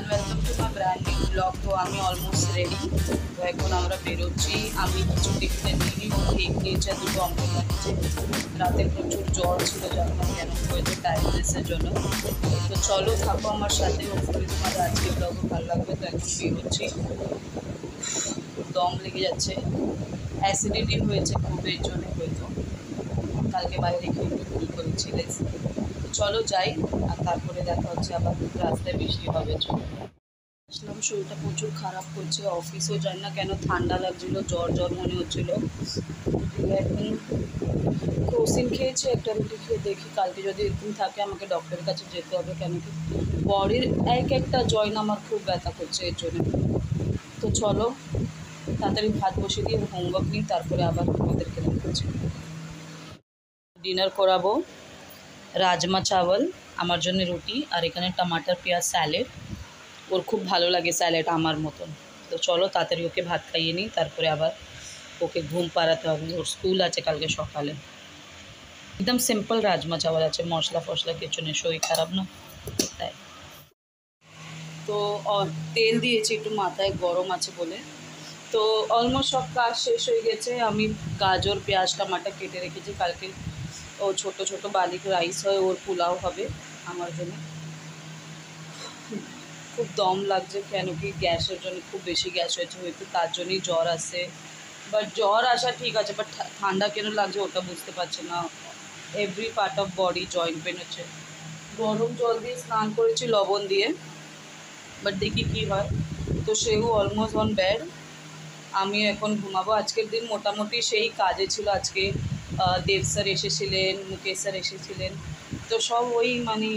Welcome to my brand new blog. तो আমি almost ready. তো এখন আমরা বেরোচ্ছি। আমি কিছু টিফিনে নিই, কেক নিয়েছে, দুটো অমলেট নিয়েছে। রাতে প্রচুর জ্বর ছিল, জানো না কেন হয়েছে, টাইমলেসের জন্য। তো চলো থাকো আমার সাথে, হোপফুলি তোমাদের আজকে ব্লগও ভালো লাগবে। তো এখন বেরোচ্ছি, দম লেগে যাচ্ছে, অ্যাসিডিটি হয়েছে খুব, এর জন্য হয়তো কালকে বাইরে খেয়ে একটু ভুল করেছি। চলো যাই, আর তারপরে দেখা হচ্ছে আবার। রাস্তায় বৃষ্টি হবে, চলো। আসলাম, শরীরটা প্রচুর খারাপ করছে, অফিসও যাই না কেন, ঠান্ডা লাগছিল, জ্বর জ্বর মনে হচ্ছিলো। এখন ক্রোসিন খেয়েছি, একটা রুটি খেয়ে দেখি, কালকে যদি এরকম থাকে আমাকে ডক্টরের কাছে যেতে হবে, কেন কি বডির একটা জয়েন্ট আমার খুব ব্যথা করছে এর জন্য। তো চলো তাড়াতাড়ি ভাত বসিয়ে দিয়ে হোমওয়ার্ক নিই, তারপরে আবার আমাদেরকে দেখাচ্ছি। ডিনার করাবো রাজমা চাওয়াল, আমার জন্য রুটি, আর এখানে টমাটার পেঁয়াজ স্যালাড। ওর খুব ভালো লাগে স্যালাড আমার মতন। তো চলো তাড়াতাড়ি ওকে ভাত খাইয়ে নিই, তারপরে আবার ওকে ঘুম পাড়াতে হবে, ওর স্কুল আছে কালকে সকালে। একদম সিম্পল রাজমা চাওয়াল আছে, মশলা ফসলা কিছু নেই, শরীর খারাপ না তাই। তো তেল দিয়েছি একটু, মাথায় গরম আছে বলে। তো অলমোস্ট সব কাজ শেষ হয়ে গেছে। আমি গাজর পেঁয়াজ টমাটা কেটে রেখেছি, কালকে ও ছোটো ছোটো বালিক রাইস হয়, ওর পোলাও হবে আমার জন্য। খুব দম লাগছে, কেন কি গ্যাসের জন্য খুব বেশি গ্যাস হয়েছে, হয়তো তার জন্যই জ্বর আসে। বাট জ্বর আসা ঠিক আছে, বাট ঠান্ডা কেন লাগছে ওটা বুঝতে পারছি না। Every part of body joint pain হচ্ছে। গরম জল দিয়ে স্নান করেছি লবণ দিয়ে, বাট দেখি কী হয়। তো সেও অলমোস্ট অন বেড, আমি এখন ঘুমাবো। আজকের দিন মোটামুটি সেই কাজে ছিল। আজকে দেব স্যার এসেছিলেন, মুকেশ স্যার এসেছিলেন, তো সব ওই মানে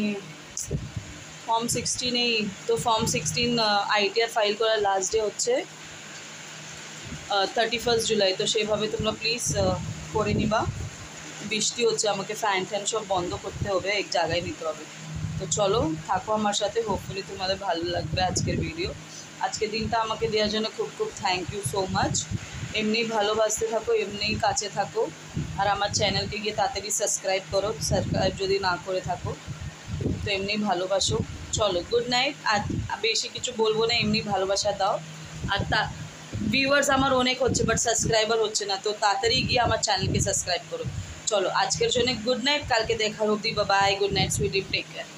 ফর্ম 16এই। তো ফর্ম 16 আইটিআর ফাইল করার লাস্ট ডে হচ্ছে 31 জুলাই। তো সেইভাবে তোমরা প্লিজ করে নিবা। বৃষ্টি হচ্ছে, আমাকে ফ্যান ফ্যান সব বন্ধ করতে হবে, এক জায়গায় নিতে হবে। তো চলো থাকো আমার সাথে, হোপফুলি তোমাদের ভালো লাগবে আজকের ভিডিও। আজকের দিনটা আমাকে দেওয়ার জন্য খুব খুব থ্যাংক ইউ সো মাচ। এমনিই ভালোবাসতে থাকো, এমনিই কাছে থাকো, আর আমার চ্যানেলকে গিয়ে তাড়াতাড়ি সাবস্ক্রাইব করো, সাবস্ক্রাইব যদি না করে থাকো তো এমনিই ভালোবাসো। চলো গুড নাইট। আর বেশি কিছু বলবো না, এমনি ভালোবাসা দাও। আর ভিউয়ার্স আমার অনেক হচ্ছে, বাট সাবস্ক্রাইবার হচ্ছে না, তো তাড়াতাড়ি গিয়ে আমার চ্যানেলকে সাবস্ক্রাইব করো। চলো আজকের জন্য গুড নাইট, কালকে দেখার অবধি, bye, good night, sweet dream, take care.